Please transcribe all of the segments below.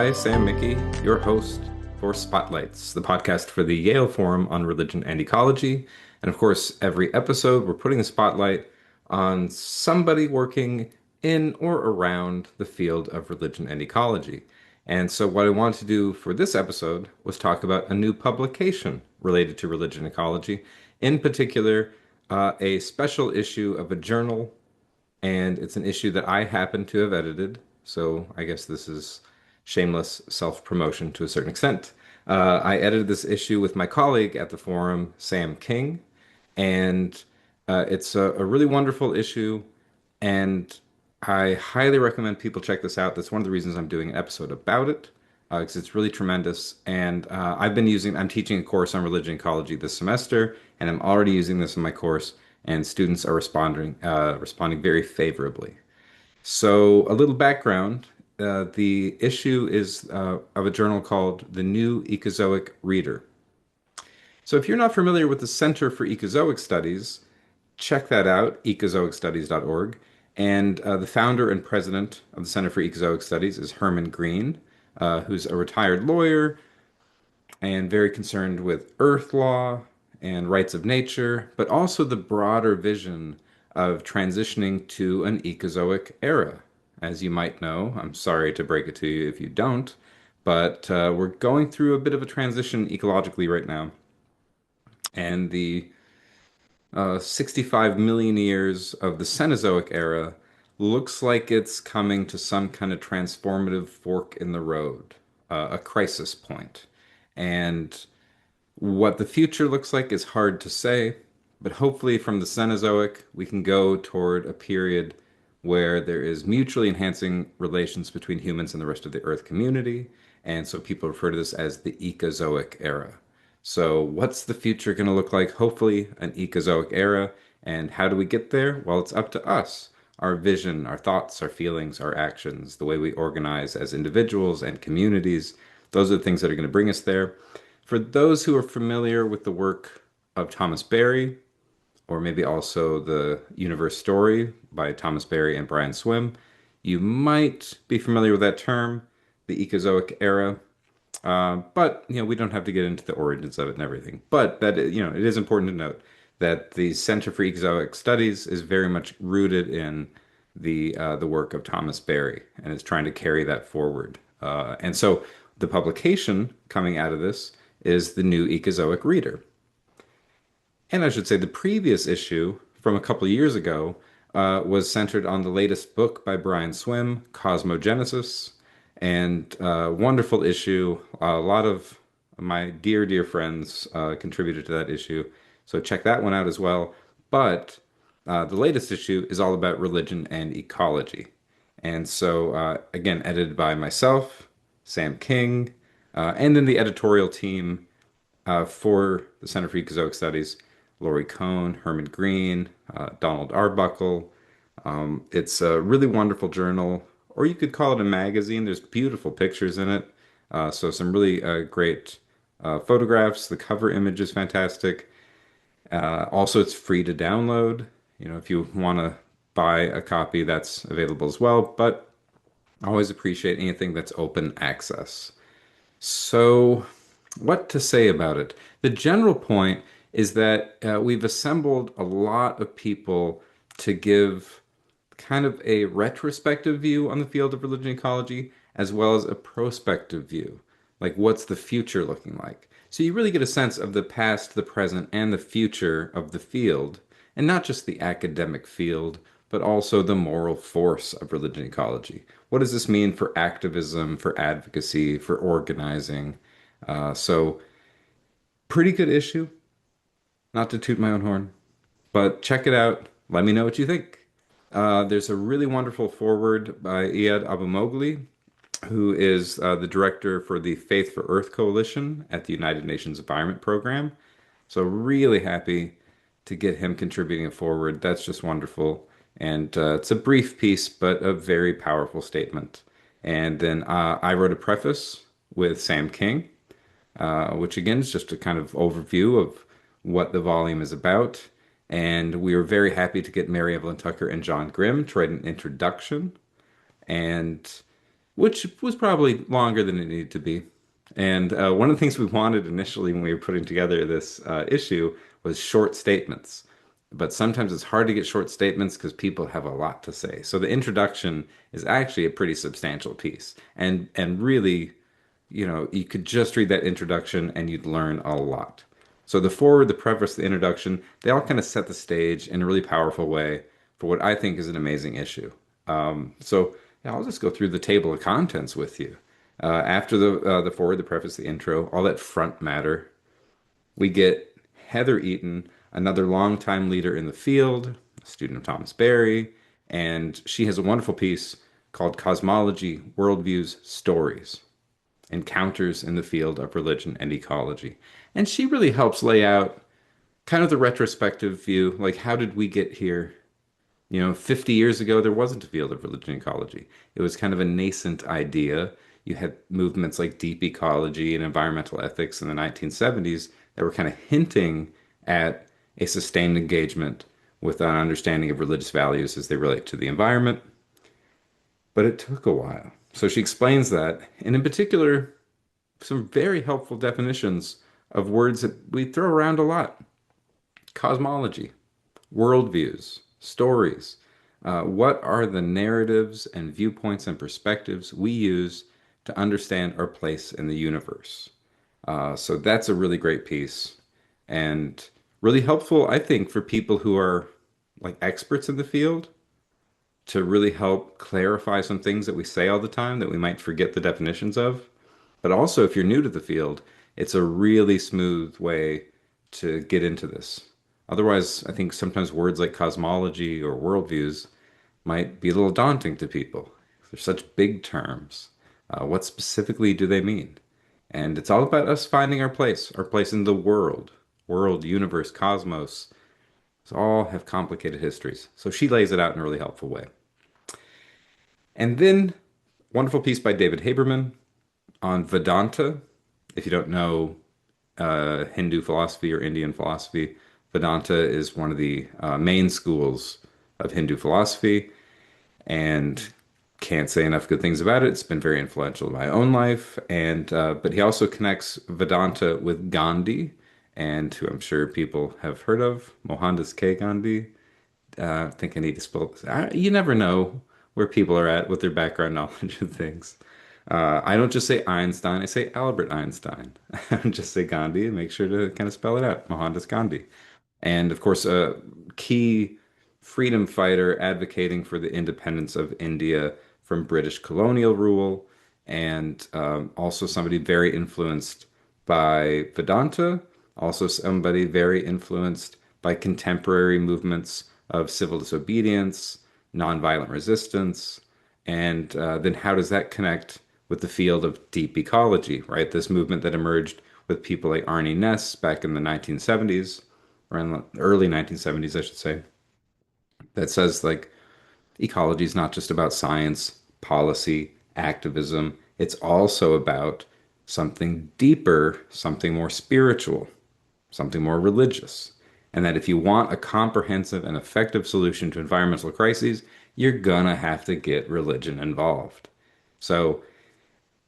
I, Sam Mickey, your host for Spotlights, the podcast for the Yale Forum on Religion and Ecology. And of course, every episode, we're putting a spotlight on somebody working in or around the field of religion and ecology. And so, what I wanted to do for this episode was talk about a new publication related to religion and ecology, in particular, a special issue of a journal, and it's an issue that I happen to have edited. So I guess this is shameless self-promotion to a certain extent. I edited this issue with my colleague at the forum, Sam King, and it's a really wonderful issue, and I highly recommend people check this out. That's one of the reasons I'm doing an episode about it, because it's really tremendous. And I'm teaching a course on religion ecology this semester, and I'm already using this in my course, and students are responding very favorably. So, a little background. The issue is of a journal called the New Ecozoic Reader. So, if you're not familiar with the Center for Ecozoic Studies, check that out, ecozoicstudies.org. And the founder and president of the Center for Ecozoic Studies is Herman Green, who's a retired lawyer and very concerned with earth law and rights of nature, but also the broader vision of transitioning to an ecozoic era. As you might know, I'm sorry to break it to you if you don't, but we're going through a bit of a transition ecologically right now. And the 65 million years of the Cenozoic era looks like it's coming to some kind of transformative fork in the road, a crisis point. And what the future looks like is hard to say, but hopefully from the Cenozoic, we can go toward a period where there is mutually enhancing relations between humans and the rest of the Earth community. And so people refer to this as the Ecozoic era. So what's the future going to look like? Hopefully an Ecozoic era. And how do we get there? Well, it's up to us. Our vision, our thoughts, our feelings, our actions, the way we organize as individuals and communities. Those are the things that are going to bring us there. For those who are familiar with the work of Thomas Berry, or maybe also the Universe Story by Thomas Berry and Brian Swim, you might be familiar with that term, the Ecozoic era. But we don't have to get into the origins of it and everything. But that it is important to note that the Center for Ecozoic Studies is very much rooted in the work of Thomas Berry and is trying to carry that forward. And so the publication coming out of this is the New Ecozoic Reader. And I should say the previous issue from a couple of years ago was centered on the latest book by Brian Swim, Cosmogenesis, and wonderful issue. A lot of my dear, dear friends contributed to that issue. So check that one out as well. But the latest issue is all about religion and ecology. And so, again, edited by myself, Sam King, and then the editorial team for the Center for Ecozoic Studies, Laurie Cohn, Herman Green, Donald Arbuckle. It's a really wonderful journal, or you could call it a magazine. There's beautiful pictures in it. So some really great photographs. The cover image is fantastic. Also, it's free to download. If you want to buy a copy, that's available as well. But I always appreciate anything that's open access. So, what to say about it? The general point is that we've assembled a lot of people to give kind of a retrospective view on the field of religion ecology, as well as a prospective view. Like, what's the future looking like? So you really get a sense of the past, the present, and the future of the field, and not just the academic field, but also the moral force of religion ecology. What does this mean for activism, for advocacy, for organizing? So, pretty good issue. Not to toot my own horn, but check it out. Let me know what you think. There's a really wonderful foreword by Iyad Abumoghli, who is the director for the Faith for Earth Coalition at the United Nations Environment Program. So really happy to get him contributing a foreword. That's just wonderful. And it's a brief piece, but a very powerful statement. And then I wrote a preface with Sam King, which again is just a kind of overview of what the volume is about. And we were very happy to get Mary Evelyn Tucker and John Grimm to write an introduction. And which was probably longer than it needed to be. And one of the things we wanted initially when we were putting together this issue was short statements. But sometimes it's hard to get short statements because people have a lot to say. So the introduction is actually a pretty substantial piece. And really, you could just read that introduction and you'd learn a lot. So the foreword, the preface, the introduction, they all kind of set the stage in a really powerful way for what I think is an amazing issue. So yeah, I'll just go through the table of contents with you. After the foreword, the preface, the intro, all that front matter, we get Heather Eaton, another longtime leader in the field, a student of Thomas Berry, and she has a wonderful piece called Cosmology, Worldviews, Stories, Encounters in the Field of Religion and Ecology. And she really helps lay out kind of the retrospective view, like how did we get here? 50 years ago, there wasn't a field of religion ecology. It was kind of a nascent idea. You had movements like deep ecology and environmental ethics in the 1970s that were kind of hinting at a sustained engagement with an understanding of religious values as they relate to the environment. But it took a while. So she explains that, and in particular, some very helpful definitions of words that we throw around a lot: cosmology, worldviews, stories. What are the narratives and viewpoints and perspectives we use to understand our place in the universe? So that's a really great piece and really helpful, I think, for people who are like experts in the field to really help clarify some things that we say all the time that we might forget the definitions of. But also, if you're new to the field, it's a really smooth way to get into this. Otherwise, I think sometimes words like cosmology or worldviews might be a little daunting to people. They're such big terms. What specifically do they mean? And it's all about us finding our place in the world, universe, cosmos. So all have complicated histories. So she lays it out in a really helpful way. And then, wonderful piece by David Haberman on Vedanta. If you don't know Hindu philosophy or Indian philosophy, Vedanta is one of the main schools of Hindu philosophy, and can't say enough good things about it. It's been very influential in my own life, and but he also connects Vedanta with Gandhi, and who I'm sure people have heard of, Mohandas K. Gandhi. I think I need to spell this. You never know where people are at with their background knowledge of things. I don't just say Einstein, I say Albert Einstein. I don't just say Gandhi and make sure to kind of spell it out, Mohandas Gandhi. And of course, a key freedom fighter advocating for the independence of India from British colonial rule, and also somebody very influenced by Vedanta, also somebody very influenced by contemporary movements of civil disobedience, nonviolent resistance, and then how does that connect with the field of deep ecology, right? This movement that emerged with people like Arnie Ness back in the 1970s, or in the early 1970s, I should say, that says like ecology is not just about science, policy, activism. It's also about something deeper, something more spiritual, something more religious. And that if you want a comprehensive and effective solution to environmental crises, you're gonna have to get religion involved. So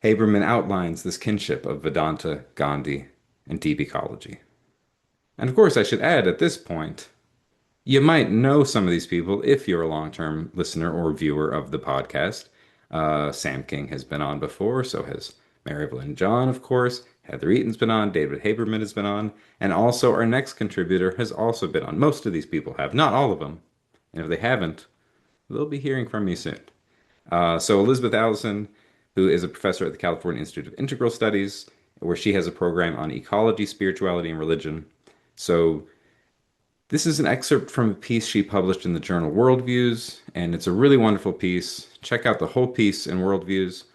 Haberman outlines this kinship of Vedanta, Gandhi, and deep ecology. And of course, I should add at this point, you might know some of these people if you're a long-term listener or viewer of the podcast. Sam King has been on before, so has Mary Evelyn John, of course. Heather Eaton's been on, David Haberman has been on, and also our next contributor has also been on. Most of these people have, not all of them. And if they haven't, they'll be hearing from me soon. So Elizabeth Allison, who is a professor at the California Institute of Integral Studies, where she has a program on ecology, spirituality, and religion. So this is an excerpt from a piece she published in the journal Worldviews, and it's a really wonderful piece. Check out the whole piece in Worldviews,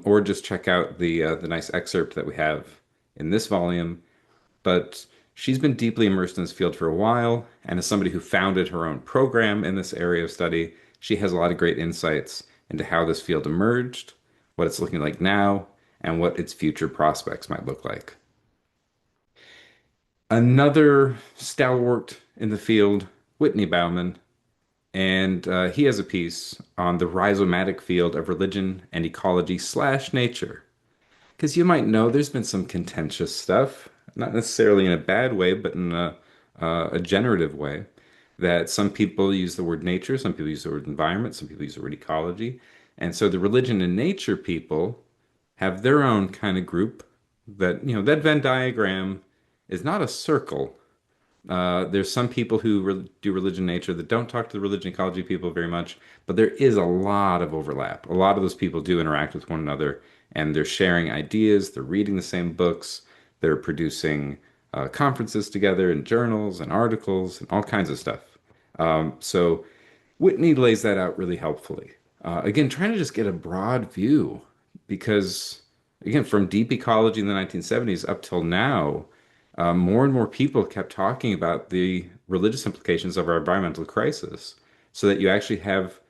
or just check out the nice excerpt that we have in this volume. But she's been deeply immersed in this field for a while, and as somebody who founded her own program in this area of study, she has a lot of great insights into how this field emerged, what it's looking like now, and what its future prospects might look like. Another stalwart in the field, Whitney Bauman, And he has a piece on the rhizomatic field of religion and ecology slash nature. Because you might know there's been some contentious stuff, not necessarily in a bad way, but in a generative way. That some people use the word nature, some people use the word environment, some people use the word ecology. And so the religion and nature people have their own kind of group that, that Venn diagram is not a circle. There's some people who do religion nature that don't talk to the religion ecology people very much, but there is a lot of overlap. A lot of those people do interact with one another, and they're sharing ideas, they're reading the same books, they're producing conferences together and journals and articles and all kinds of stuff. So Whitney lays that out really helpfully. Again, trying to just get a broad view because, again, from deep ecology in the 1970s up till now, more and more people kept talking about the religious implications of our environmental crisis so that you actually have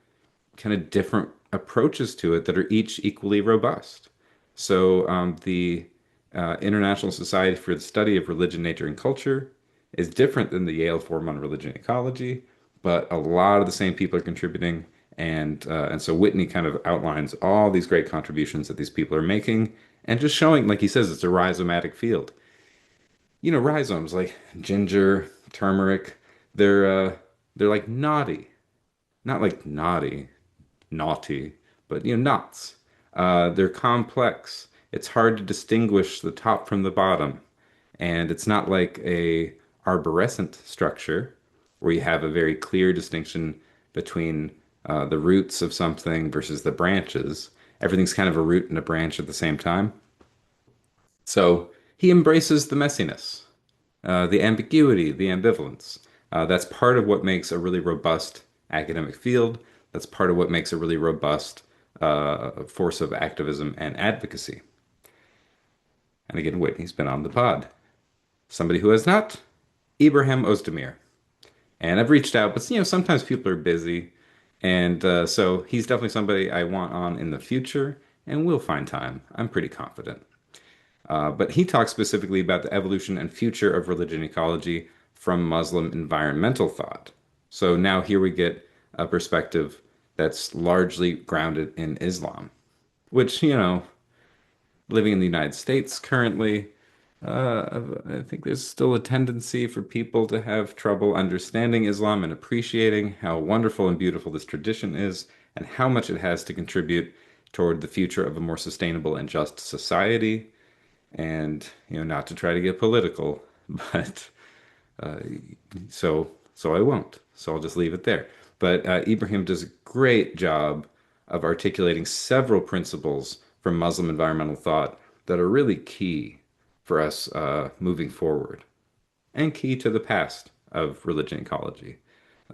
kind of different approaches to it that are each equally robust. So the International Society for the Study of Religion, Nature, and Culture is different than the Yale Forum on Religion and Ecology, but a lot of the same people are contributing. And so Whitney kind of outlines all these great contributions that these people are making and just showing, like he says, it's a rhizomatic field. Rhizomes like ginger, turmeric, they're like naughty, not like naughty, but knots. They're complex. It's hard to distinguish the top from the bottom, and it's not like a arborescent structure where you have a very clear distinction between the roots of something versus the branches. Everything's kind of a root and a branch at the same time. So he embraces the messiness, the ambiguity, the ambivalence. That's part of what makes a really robust academic field. That's part of what makes a really robust force of activism and advocacy. And again, Whitney's been on the pod. Somebody who has not, Ibrahim Ozdemir. And I've reached out, but sometimes people are busy, and so he's definitely somebody I want on in the future, and we'll find time. I'm pretty confident. But he talks specifically about the evolution and future of religion ecology from Muslim environmental thought. So now here we get a perspective that's largely grounded in Islam, which, living in the United States currently, I think there's still a tendency for people to have trouble understanding Islam and appreciating how wonderful and beautiful this tradition is and how much it has to contribute toward the future of a more sustainable and just society. And not to try to get political, but uh, so I won't. So I'll just leave it there. But Ibrahim does a great job of articulating several principles from Muslim environmental thought that are really key for us moving forward and key to the past of religion ecology.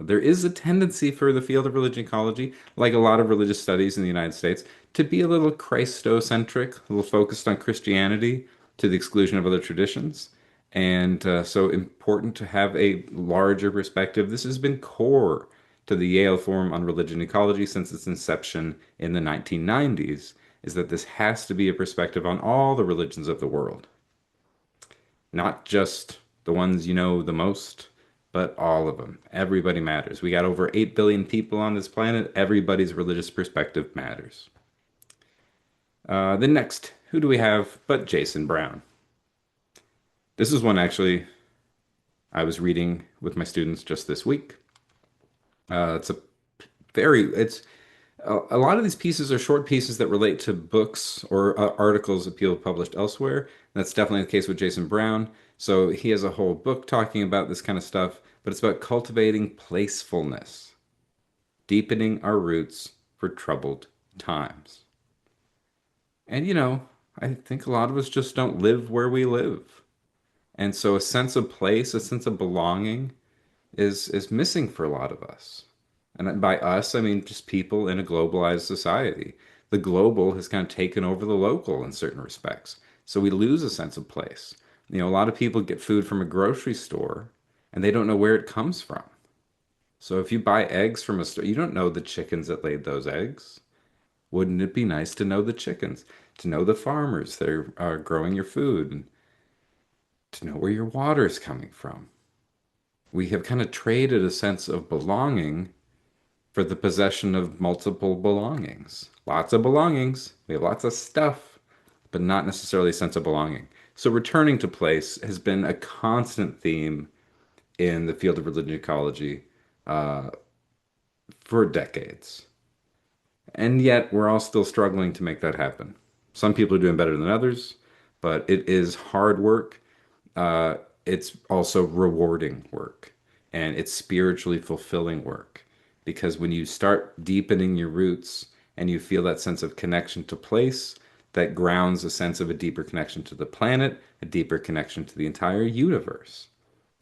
There is a tendency for the field of religion ecology, like a lot of religious studies in the United States, to be a little Christocentric, a little focused on Christianity to the exclusion of other traditions. And so important to have a larger perspective. This has been core to the Yale Forum on Religion and Ecology since its inception in the 1990s, is that this has to be a perspective on all the religions of the world, not just the ones you know the most, but all of them. Everybody matters. We got over 8 billion people on this planet. Everybody's religious perspective matters. Then next, who do we have but Jason Brown? This is one actually I was reading with my students just this week. It's a it's a lot of these pieces are short pieces that relate to books or articles that people have published elsewhere. And that's definitely the case with Jason Brown. So he has a whole book talking about this kind of stuff, but it's about cultivating placefulness, deepening our roots for troubled times. And I think a lot of us just don't live where we live. And so a sense of place, a sense of belonging is missing for a lot of us. And by us, I mean just people in a globalized society. The global has kind of taken over the local in certain respects. So we lose a sense of place. A lot of people get food from a grocery store and they don't know where it comes from. So if you buy eggs from a store, you don't know the chickens that laid those eggs. Wouldn't it be nice to know the chickens, to know the farmers that are growing your food, and to know where your water is coming from? We have kind of traded a sense of belonging for the possession of multiple belongings. Lots of belongings. We have lots of stuff, but not necessarily a sense of belonging. So returning to place has been a constant theme in the field of religion ecology for decades. And yet we're all still struggling to make that happen. Some people are doing better than others, but it is hard work. It's also rewarding work, and it's spiritually fulfilling work, because when you start deepening your roots and you feel that sense of connection to place, that grounds a sense of a deeper connection to the planet, a deeper connection to the entire universe.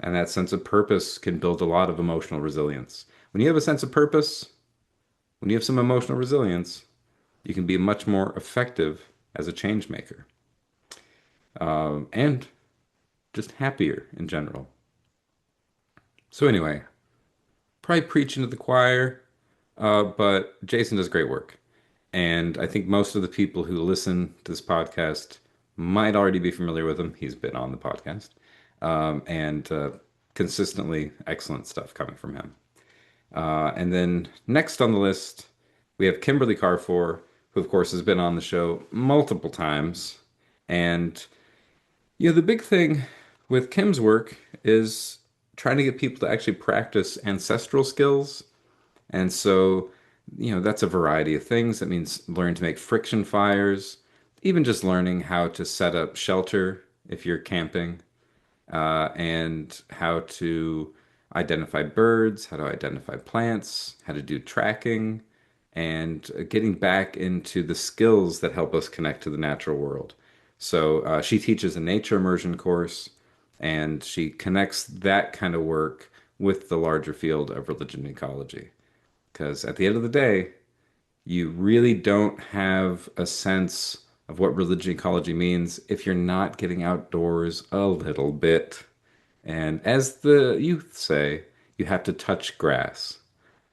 And that sense of purpose can build a lot of emotional resilience. When you have a sense of purpose, when you have some emotional resilience, you can be much more effective as a change maker, and just happier in general. So anyway, probably preaching to the choir, but Jason does great work. And I think most of the people who listen to this podcast might already be familiar with him. He's been on the podcast. And consistently excellent stuff coming from him. And then next on the list, we have Kimberly Carfore, who, of course, has been on the show multiple times. And, the big thing with Kim's work is trying to get people to actually practice ancestral skills. And so, that's a variety of things. That means learn to make friction fires, even just learning how to set up shelter if you're camping, and how to identify birds, how to identify plants, how to do tracking, and getting back into the skills that help us connect to the natural world. So she teaches a nature immersion course, and she connects that kind of work with the larger field of religion and ecology. Because at the end of the day, you really don't have a sense of what religion ecology means if you're not getting outdoors a little bit. And as the youth say, you have to touch grass,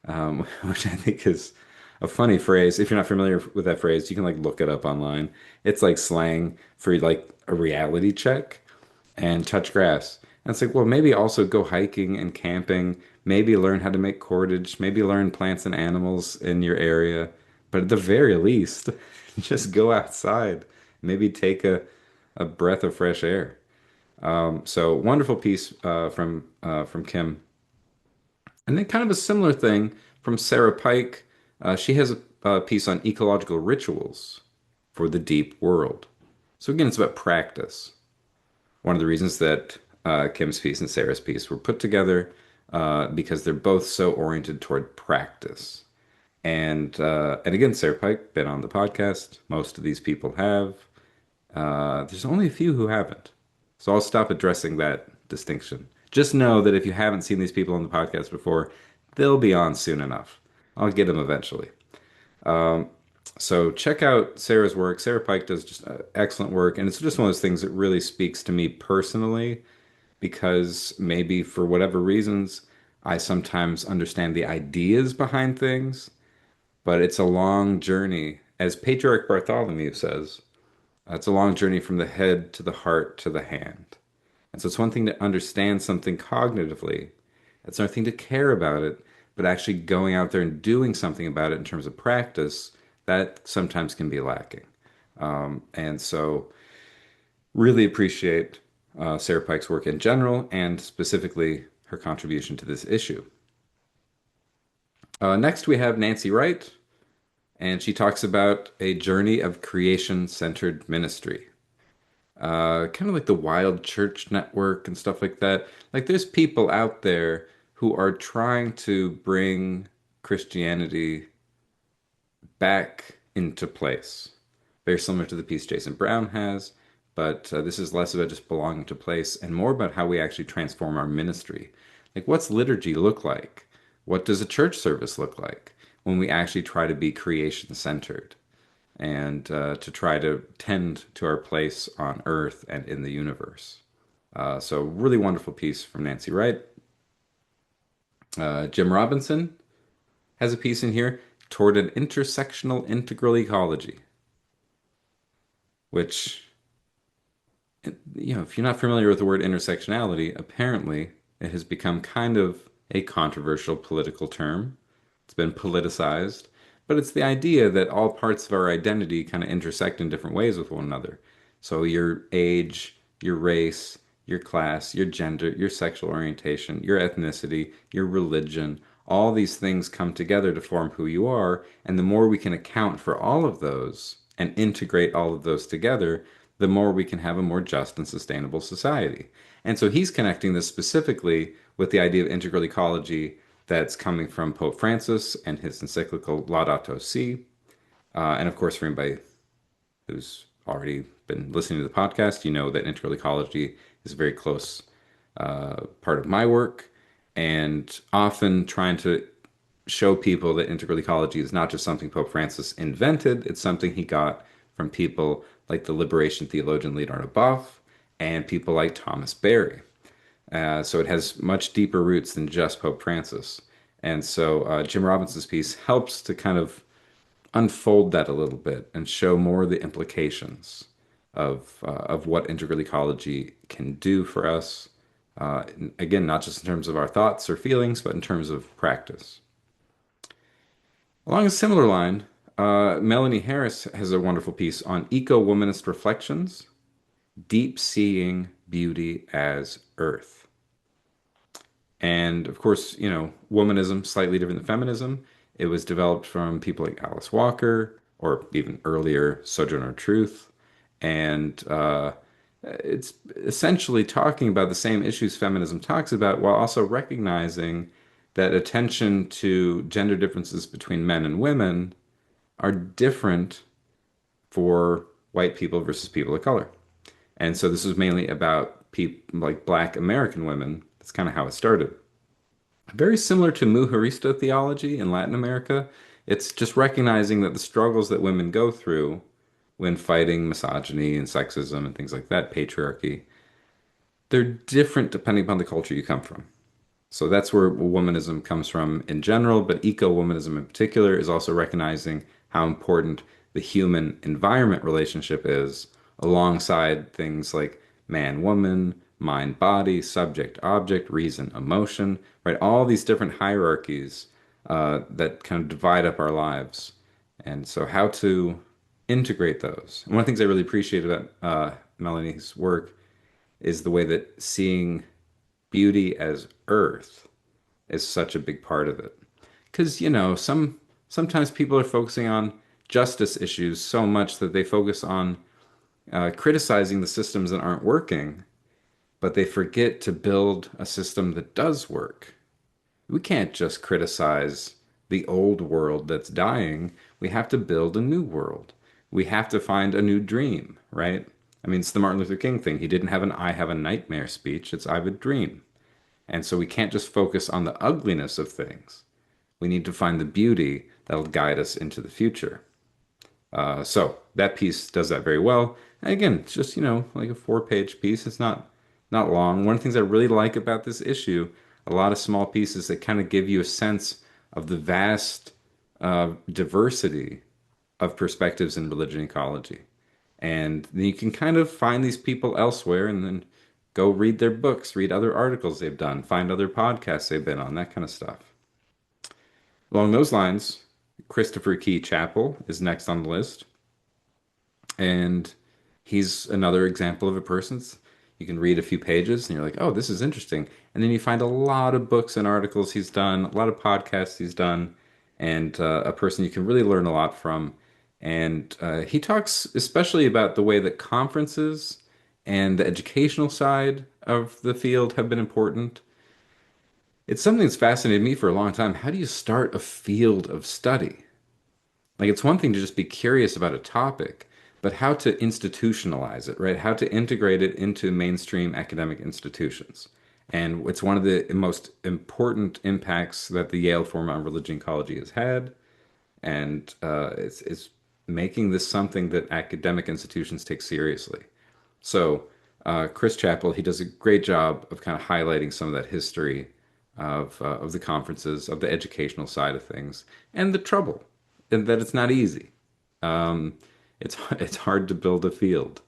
which I think is a funny phrase. If you're not familiar with that phrase, you can like look it up online. It's like slang for like a reality check and touch grass. And it's like, well, maybe also go hiking and camping, maybe learn how to make cordage, maybe learn plants and animals in your area. But at the very least, just go outside, maybe take a breath of fresh air. So wonderful piece from Kim. And then kind of a similar thing from Sarah Pike. She has a piece on ecological rituals for the deep world. So again, it's about practice. One of the reasons that Kim's piece and Sarah's piece were put together, because they're both so oriented toward practice. And again, Sarah Pike been on the podcast. Most of these people have. There's only a few who haven't. So I'll stop addressing that distinction. Just know that if you haven't seen these people on the podcast before, they'll be on soon enough. I'll get them eventually. So check out Sarah's work. Sarah Pike does just excellent work, and it's just one of those things that really speaks to me personally, because maybe for whatever reasons, I sometimes understand the ideas behind things, but it's a long journey. As Patriarch Bartholomew says, it's a long journey from the head to the heart to the hand. And so it's one thing to understand something cognitively. It's another thing to care about it, but actually going out there and doing something about it in terms of practice, that sometimes can be lacking. And so really appreciate Sarah Pike's work in general, and specifically her contribution to this issue. Next, we have Nancy Wright, and she talks about a journey of creation-centered ministry. Kind of like the Wild Church Network and stuff like that. Like there's people out there who are trying to bring Christianity back into place. Very similar to the piece Jason Brown has, but this is less about just belonging to place and more about how we actually transform our ministry. Like, what's liturgy look like? What does a church service look like when we actually try to be creation centered and to try to tend to our place on earth and in the universe? So, really wonderful piece from Nancy Wright. Jim Robinson has a piece in here toward an intersectional integral ecology, which, if you're not familiar with the word intersectionality, apparently it has become kind of a controversial political term. It's been politicized, but it's the idea that all parts of our identity kind of intersect in different ways with one another. So your age, your race, your class, your gender, your sexual orientation, your ethnicity, your religion, all these things come together to form who you are. And the more we can account for all of those and integrate all of those together, the more we can have a more just and sustainable society. And so he's connecting this specifically with the idea of integral ecology that's coming from Pope Francis and his encyclical Laudato Si. And of course, for anybody who's already been listening to the podcast, you know that integral ecology is a very close part of my work, and often trying to show people that integral ecology is not just something Pope Francis invented, it's something he got from people like the liberation theologian Leonardo Boff and people like Thomas Berry. So it has much deeper roots than just Pope Francis. And so Jim Robinson's piece helps to kind of unfold that a little bit and show more of the implications of what integral ecology can do for us. Again, not just in terms of our thoughts or feelings, but in terms of practice. Along a similar line, Melanie Harris has a wonderful piece on eco-womanist reflections, deep seeing beauty as earth. And of course, womanism, slightly different than feminism. It was developed from people like Alice Walker, or even earlier, Sojourner Truth. And it's essentially talking about the same issues feminism talks about, while also recognizing that attention to gender differences between men and women are different for white people versus people of color. And so this was mainly about people like Black American women. That's kind of how it started. Very similar to Mujerista theology in Latin America. It's just recognizing that the struggles that women go through when fighting misogyny and sexism and things like that, patriarchy, they're different depending upon the culture you come from. So that's where womanism comes from in general, but eco-womanism in particular is also recognizing how important the human environment relationship is alongside things like man, woman, mind, body, subject, object, reason, emotion, right? All these different hierarchies that kind of divide up our lives. And so how to integrate those. And one of the things I really appreciate about Melanie's work is the way that seeing beauty as earth is such a big part of it. Because, sometimes people are focusing on justice issues so much that they focus on criticizing the systems that aren't working, but they forget to build a system that does work. We can't just criticize the old world that's dying. We have to build a new world. We have to find a new dream, right? I mean, it's the Martin Luther King thing. He didn't have an I have a nightmare speech. It's I have a dream. And so we can't just focus on the ugliness of things. We need to find the beauty that'll guide us into the future. So that piece does that very well. And again, it's just, like a 4-page piece. It's not long. One of the things I really like about this issue, a lot of small pieces that kind of give you a sense of the vast diversity of perspectives in religion ecology. And then you can kind of find these people elsewhere and then go read their books, read other articles they've done, find other podcasts they've been on, that kind of stuff. Along those lines, Christopher Key Chapple is next on the list. And he's another example of a person. You can read a few pages and you're like, oh, this is interesting. And then you find a lot of books and articles he's done, a lot of podcasts he's done, and a person you can really learn a lot from. And he talks especially about the way that conferences and the educational side of the field have been important. It's something that's fascinated me for a long time. How do you start a field of study? Like, it's one thing to just be curious about a topic, but how to institutionalize it, right? How to integrate it into mainstream academic institutions. And it's one of the most important impacts that the Yale Forum on Religion Ecology has had. And it's making this something that academic institutions take seriously. So, Chris Chapple, he does a great job of kind of highlighting some of that history of the conferences, of the educational side of things, and the trouble, and that it's not easy. Um, it's hard to build a field,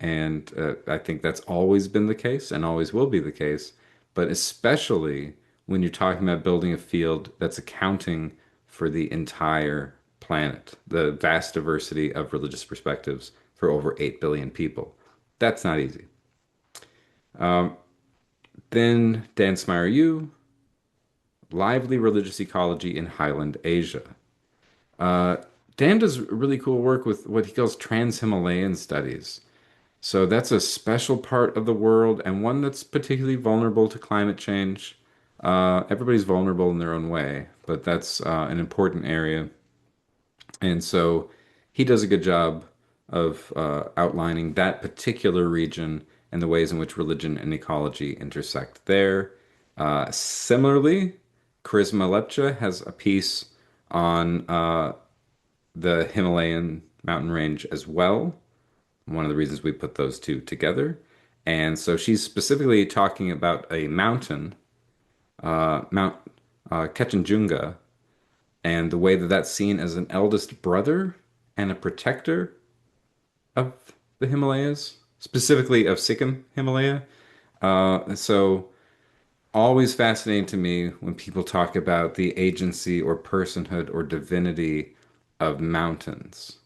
and I think that's always been the case and always will be the case. But especially when you're talking about building a field that's accounting for the entire planet, the vast diversity of religious perspectives for over 8 billion people. That's not easy. Then Dan Smyer, lively religious ecology in Highland Asia. Uh, Dan does really cool work with what he calls trans-Himalayan studies. So that's a special part of the world and one that's particularly vulnerable to climate change. Everybody's vulnerable in their own way, but that's an important area. And so he does a good job of outlining that particular region and the ways in which religion and ecology intersect there. Similarly, Charisma Lepcha has a piece on the Himalayan mountain range as well. One of the reasons we put those two together. And so she's specifically talking about a mountain, Mount Kechenjunga, and the way that that's seen as an eldest brother and a protector of the Himalayas, specifically of Sikkim Himalaya. So always fascinating to me when people talk about the agency or personhood or divinity of mountains.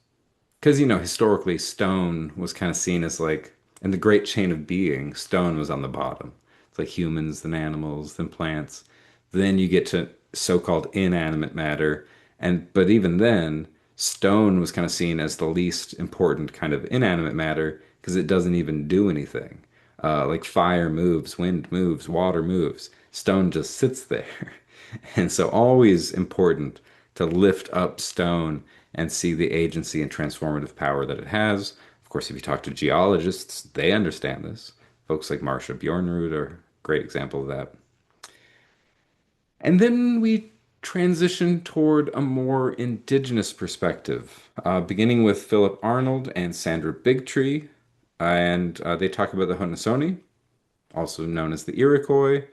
Because, historically, stone was kind of seen as like, in the great chain of being, stone was on the bottom. It's like humans, then animals, then plants. Then you get to so-called inanimate matter. But even then, stone was kind of seen as the least important kind of inanimate matter because it doesn't even do anything. Like fire moves, wind moves, water moves. Stone just sits there. And so always important to lift up stone and see the agency and transformative power that it has. Of course, if you talk to geologists, they understand this. Folks like Marsha Bjornrud are a great example of that. And then we transition toward a more indigenous perspective, beginning with Philip Arnold and Sandra Bigtree. And they talk about the Haudenosaunee, also known as the Iroquois,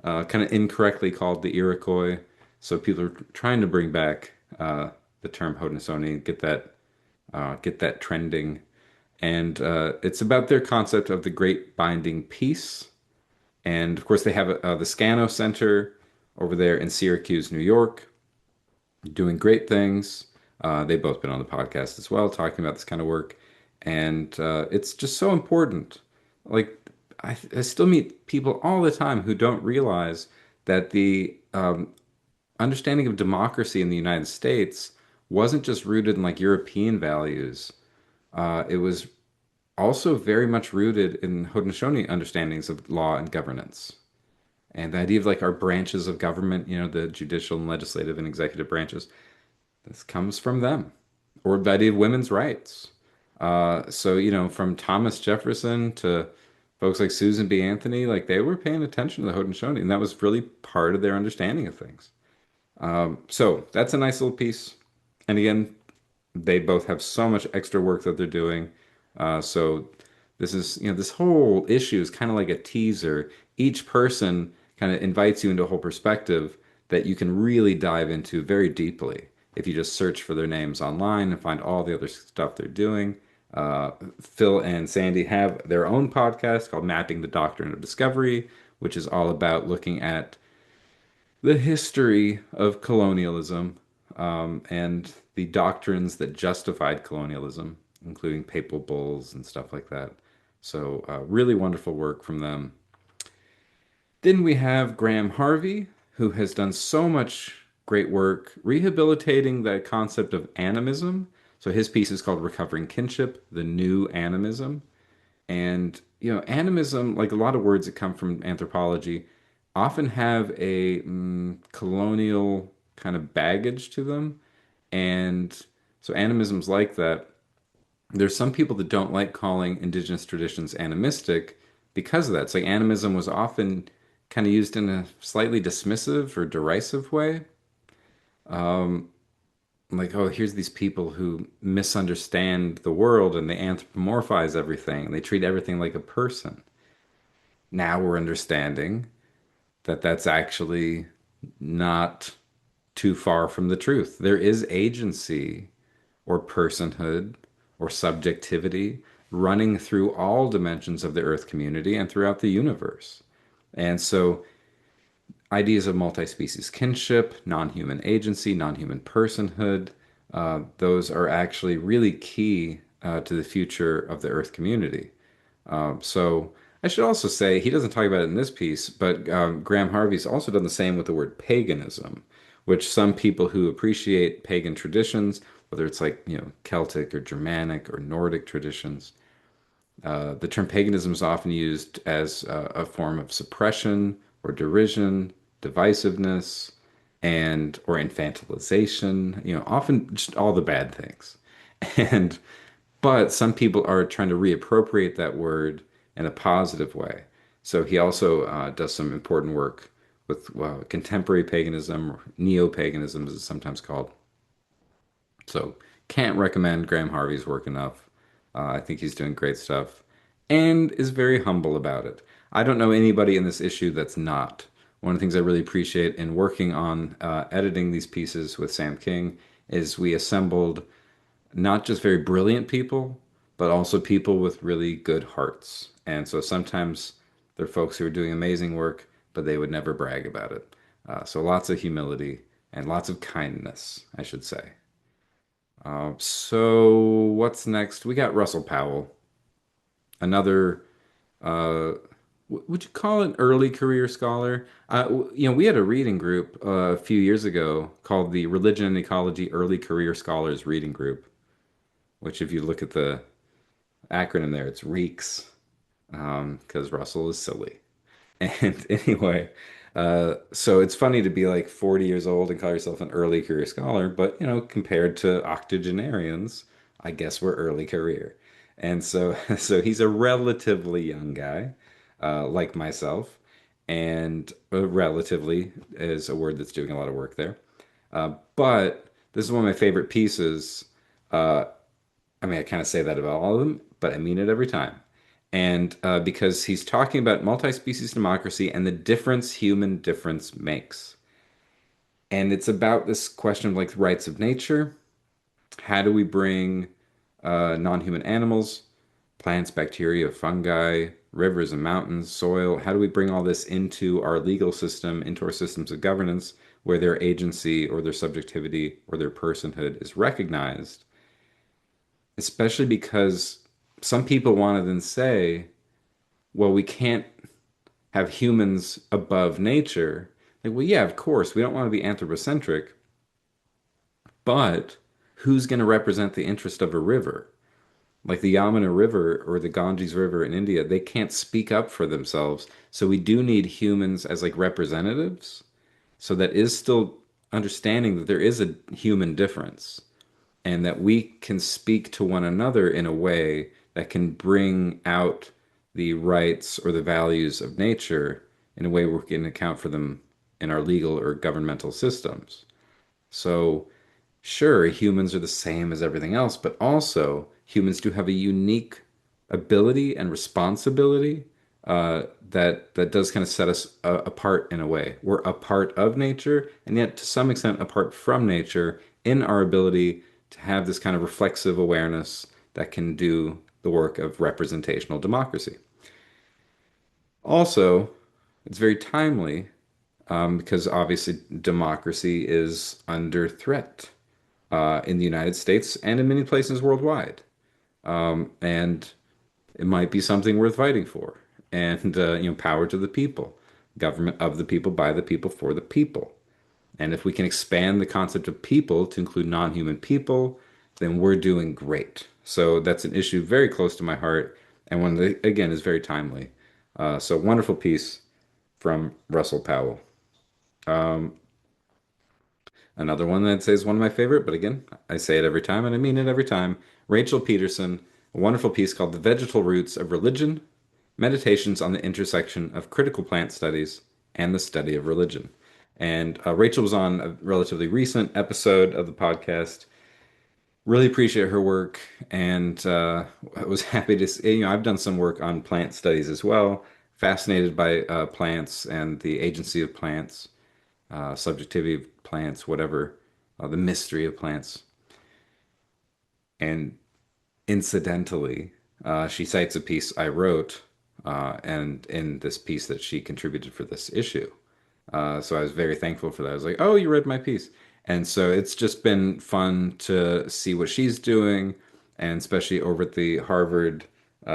kind of incorrectly called the Iroquois. So people are trying to bring back the term Haudenosaunee, get that trending. And it's about their concept of the Great Binding Peace. And of course, they have the Scano Center over there in Syracuse, New York, doing great things. They've both been on the podcast as well, talking about this kind of work. And it's just so important. Like, I still meet people all the time who don't realize that the understanding of democracy in the United States wasn't just rooted in like European values. It was also very much rooted in Haudenosaunee understandings of law and governance. And the idea of like our branches of government, the judicial and legislative and executive branches, this comes from them. Or the idea of women's rights. So, from Thomas Jefferson to folks like Susan B. Anthony, like they were paying attention to the Haudenosaunee, and that was really part of their understanding of things. So that's a nice little piece. And again, they both have so much extra work that they're doing. So this is, this whole issue is kind of like a teaser. Each person kind of invites you into a whole perspective that you can really dive into very deeply if you just search for their names online and find all the other stuff they're doing. Phil and Sandy have their own podcast called Mapping the Doctrine of Discovery, which is all about looking at the history of colonialism and the doctrines that justified colonialism, including papal bulls and stuff like that. So, really wonderful work from them. Then we have Graham Harvey, who has done so much great work rehabilitating the concept of animism. So, his piece is called Recovering Kinship, the New Animism. And, animism, like a lot of words that come from anthropology, often have a colonial kind of baggage to them. And so animism's like that. There's some people that don't like calling indigenous traditions animistic because of that. It's like animism was often kind of used in a slightly dismissive or derisive way. Like, oh, here's these people who misunderstand the world and they anthropomorphize everything and they treat everything like a person. Now we're understanding that that's actually not too far from the truth. There is agency or personhood or subjectivity running through all dimensions of the Earth community and throughout the universe. And so ideas of multi-species kinship, non-human agency, non-human personhood, those are actually really key to the future of the Earth community. So I should also say he doesn't talk about it in this piece, but Graham Harvey's also done the same with the word paganism, which some people who appreciate pagan traditions, whether it's like, Celtic or Germanic or Nordic traditions, the term paganism is often used as a form of suppression or derision, divisiveness, and or infantilization, often just all the bad things. And but some people are trying to reappropriate that word in a positive way. So he also does some important work with contemporary paganism, or neo-paganism as it's sometimes called. So can't recommend Graham Harvey's work enough. I think he's doing great stuff and is very humble about it. I don't know anybody in this issue that's not. One of the things I really appreciate in working on editing these pieces with Sam King is we assembled not just very brilliant people, but also people with really good hearts. And so sometimes they're folks who are doing amazing work, but they would never brag about it. So lots of humility and lots of kindness, I should say. So what's next? We got Russell Powell, another, would you call it an early career scholar? We had a reading group a few years ago called the Religion and Ecology Early Career Scholars Reading Group, which if you look at the acronym there, it's REEKS, because Russell is silly. And anyway, so it's funny to be like 40 years old and call yourself an early career scholar, but compared to octogenarians, I guess we're early career. And so, so he's a relatively young guy, like myself, and relatively is a word that's doing a lot of work there. But this is one of my favorite pieces. Uh, I mean, I kind of say that about all of them, but I mean it every time. And because he's talking about multi-species democracy and the difference human difference makes. And it's about this question of like the rights of nature. How do we bring non-human animals, plants, bacteria, fungi, rivers and mountains, soil? How do we bring all this into our legal system, into our systems of governance, where their agency or their subjectivity or their personhood is recognized? Especially because some people want to then say, well, we can't have humans above nature. Like, well, yeah, of course, we don't want to be anthropocentric, but who's going to represent the interest of a river? Like the Yamuna River or the Ganges River in India, they can't speak up for themselves. So we do need humans as like representatives. So that is still understanding that there is a human difference and that we can speak to one another in a way that can bring out the rights or the values of nature in a way where we can account for them in our legal or governmental systems. So, sure, humans are the same as everything else, but also humans do have a unique ability and responsibility that does kind of set us apart in a way. We're a part of nature, and yet to some extent apart from nature in our ability to have this kind of reflexive awareness that can do the work of representational democracy. Also, it's very timely because obviously democracy is under threat in the United States and in many places worldwide. And it might be something worth fighting for. And, power to the people, government of the people, by the people, for the people. And if we can expand the concept of people to include non-human people, then we're doing great. So that's an issue very close to my heart, and one that, again, is very timely. So wonderful piece from Russell Powell. Um, Another one that I'd say is one of my favorite, but again, I say it every time and I mean it every time. Rachel Peterson, a wonderful piece called The Vegetal Roots of Religion, Meditations on the Intersection of Critical Plant Studies and the Study of Religion. And Rachel was on a relatively recent episode of the podcast. Really appreciate her work, and I was happy to see, I've done some work on plant studies as well. Fascinated by plants and the agency of plants, subjectivity of plants, whatever, the mystery of plants. And incidentally, she cites a piece I wrote, and in this piece that she contributed for this issue. So I was very thankful for that. I was like, oh, you read my piece. And so it's just been fun to see what she's doing, and especially over at the Harvard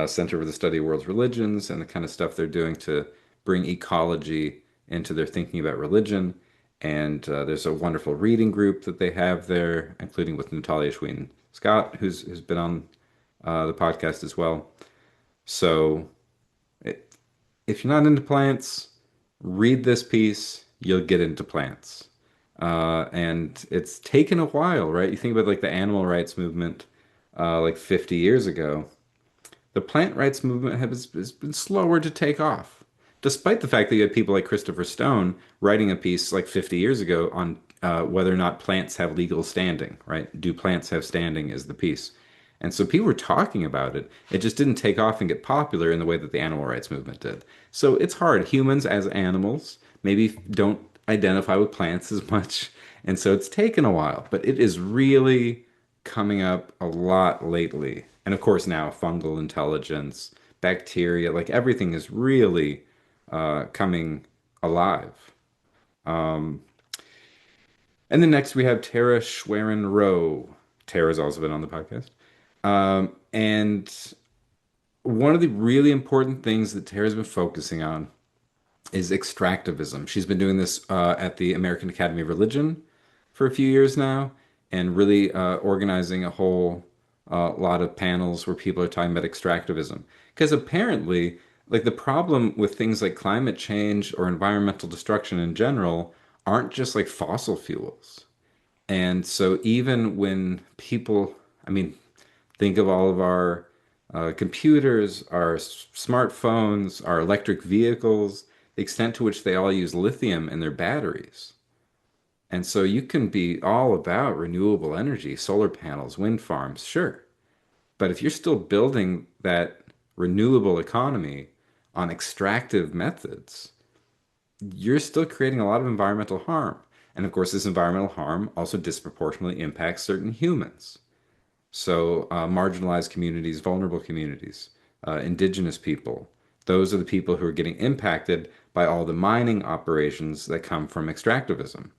Center for the Study of World Religions and the kind of stuff they're doing to bring ecology into their thinking about religion. And there's a wonderful reading group that they have there, including with Natalia Schween Scott, who's been on the podcast as well. So it, if you're not into plants, read this piece, you'll get into plants. And it's taken a while, right? You think about like the animal rights movement, like 50 years ago. The plant rights movement has been slower to take off, despite the fact that you had people like Christopher Stone writing a piece like 50 years ago on whether or not plants have legal standing, right? Do plants have standing is the piece. And so people were talking about it. It just didn't take off and get popular in the way that the animal rights movement did. So it's hard. Humans as animals maybe don't identify with plants as much. And so it's taken a while, but it is really coming up a lot lately. And of course, now fungal intelligence, bacteria, like everything is really coming alive. Um, and then next we have Tara Schwerin Rowe. Tara's also been on the podcast. And one of the really important things that Tara's been focusing on is extractivism. She's been doing this at the American Academy of Religion for a few years now, and really organizing a whole lot of panels where people are talking about extractivism. Because apparently, like the problem with things like climate change or environmental destruction in general aren't just like fossil fuels. And so even when people, I mean, think of all of our computers, our smartphones, our electric vehicles, the extent to which they all use lithium in their batteries. And so you can be all about renewable energy, solar panels, wind farms, sure. But if you're still building that renewable economy on extractive methods, you're still creating a lot of environmental harm. And of course, this environmental harm also disproportionately impacts certain humans. So, marginalized communities, vulnerable communities, indigenous people, those are the people who are getting impacted by all the mining operations that come from extractivism.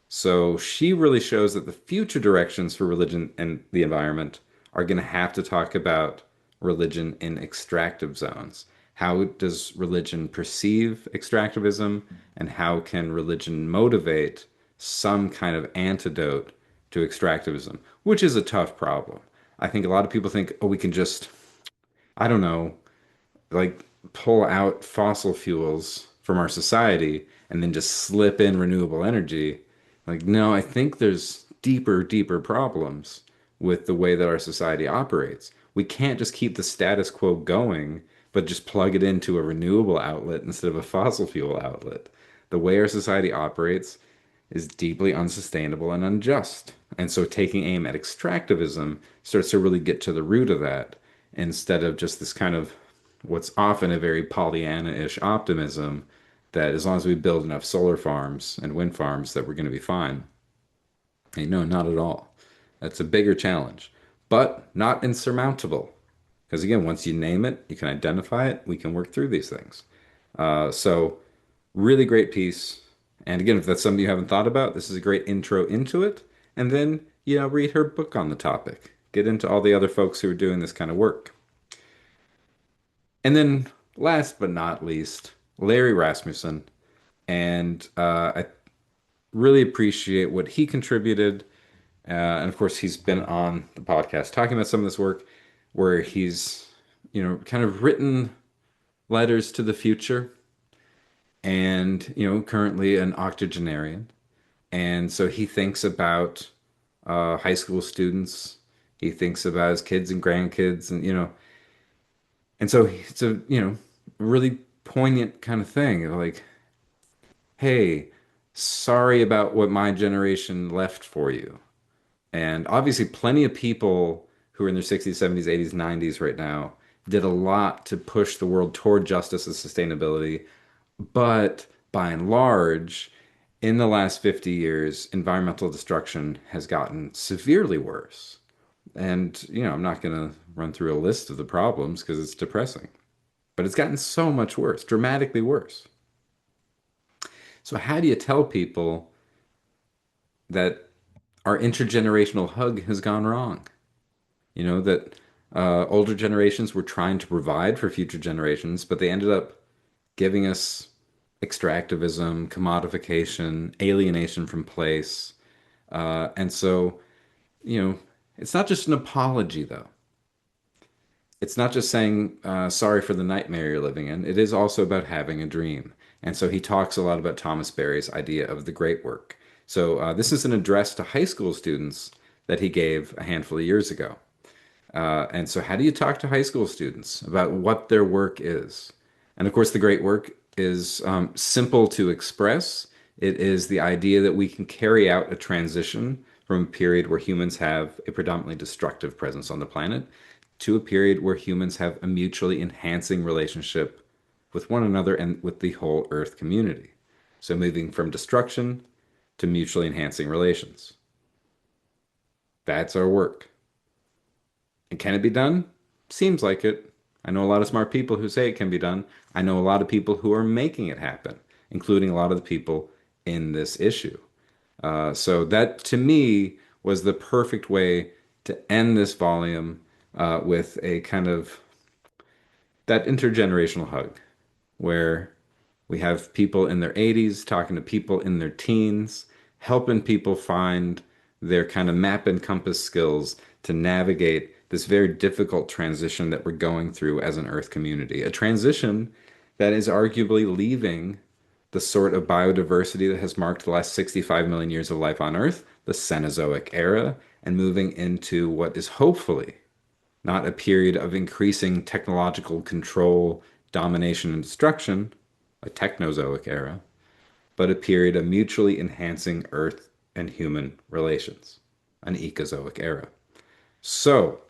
So, she really shows that the future directions for religion and the environment are going to have to talk about religion in extractive zones. How does religion perceive extractivism, and how can religion motivate some kind of antidote to extractivism, which is a tough problem. I think a lot of people think, oh, we can just, I don't know, like pull out fossil fuels from our society and then just slip in renewable energy. Like, no, I think there's deeper problems with the way that our society operates. We can't just keep the status quo going, but just plug it into a renewable outlet instead of a fossil fuel outlet. The way our society operates is deeply unsustainable and unjust. And so taking aim at extractivism starts to really get to the root of that instead of just this kind of what's often a very Pollyanna-ish optimism that as long as we build enough solar farms and wind farms that we're going to be fine. And no, not at all. That's a bigger challenge, but not insurmountable. Because again, once you name it, you can identify it, we can work through these things. So really great piece. And again, if that's something you haven't thought about, this is a great intro into it. And then, read her book on the topic. Get into all the other folks who are doing this kind of work. And then, last but not least, Larry Rasmussen. And I really appreciate what he contributed. And of course, he's been on the podcast talking about some of this work where he's, kind of written letters to the future and, currently an octogenarian. And so he thinks about high school students. He thinks about his kids and grandkids, and so it's a, really poignant kind of thing. Like, hey, sorry about what my generation left for you. And obviously, plenty of people who are in their 60s, 70s, 80s, 90s right now did a lot to push the world toward justice and sustainability. But by and large, in the last 50 years, environmental destruction has gotten severely worse. And, I'm not going to run through a list of the problems because it's depressing, but it's gotten so much worse, dramatically worse. So how do you tell people that our intergenerational hug has gone wrong? That older generations were trying to provide for future generations, but they ended up giving us extractivism, commodification, alienation from place. And so, you know, it's not just an apology, though. It's not just saying, sorry for the nightmare you're living in. It is also about having a dream. And so he talks a lot about Thomas Berry's idea of the great work. So this is an address to high school students that he gave a handful of years ago. And so, how do you talk to high school students about what their work is? And of course, the great work is simple to express. It is the idea that we can carry out a transition from a period where humans have a predominantly destructive presence on the planet to a period where humans have a mutually enhancing relationship with one another and with the whole Earth community. So, moving from destruction to mutually enhancing relations. That's our work. And can it be done? Seems like it. I know a lot of smart people who say it can be done. I know a lot of people who are making it happen, including a lot of the people in this issue. So that, to me, was the perfect way to end this volume with a kind of that intergenerational hug, where we have people in their 80s talking to people in their teens, helping people find their kind of map and compass skills to navigate this very difficult transition that we're going through as an Earth community. A transition that is arguably leaving the sort of biodiversity that has marked the last 65 million years of life on Earth, the Cenozoic era, and moving into what is hopefully not a period of increasing technological control, domination, and destruction, a Technozoic era, but a period of mutually enhancing Earth and human relations, an Ecozoic era. So,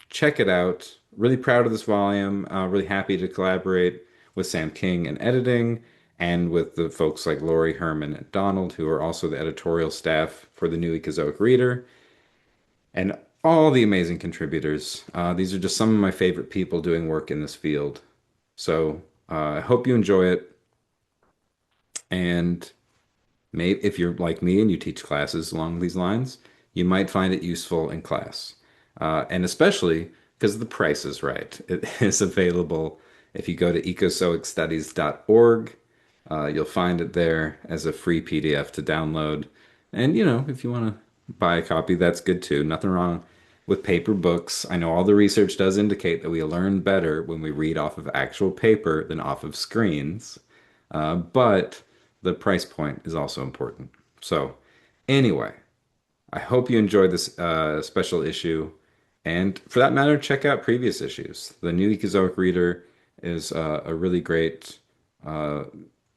check it out. Really proud of this volume. Really happy to collaborate with Sam King in editing and with the folks like Laurie, Herman, and Donald, who are also the editorial staff for the new Ecozoic Reader, and all the amazing contributors. These are just some of my favorite people doing work in this field. So I hope you enjoy it. And maybe if you're like me and you teach classes along these lines, you might find it useful in class. And especially because the price is right. It is available if you go to ecozoicstudies.org. You'll find it there as a free PDF to download. And, if you want to buy a copy, that's good too. Nothing wrong with paper books. I know all the research does indicate that we learn better when we read off of actual paper than off of screens. But the price point is also important. So, anyway, I hope you enjoyed this special issue. And for that matter, check out previous issues. The new Ecozoic Reader is a really great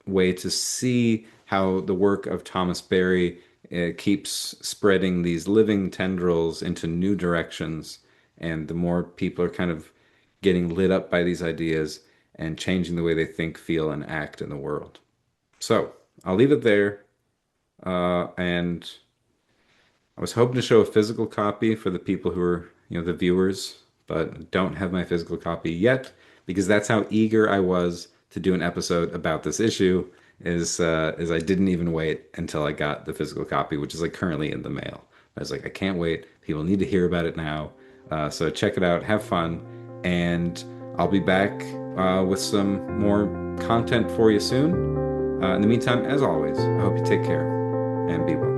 way to see how the work of Thomas Berry keeps spreading these living tendrils into new directions. And the more people are kind of getting lit up by these ideas and changing the way they think, feel, and act in the world. So I'll leave it there. And I was hoping to show a physical copy for the people who are, the viewers, but don't have my physical copy yet because that's how eager I was to do an episode about this issue. Is I didn't even wait until I got the physical copy, which is like currently in the mail. I was like, I can't wait. People need to hear about it now. So check it out, have fun, and I'll be back with some more content for you soon. In the meantime, as always, I hope you take care and be well.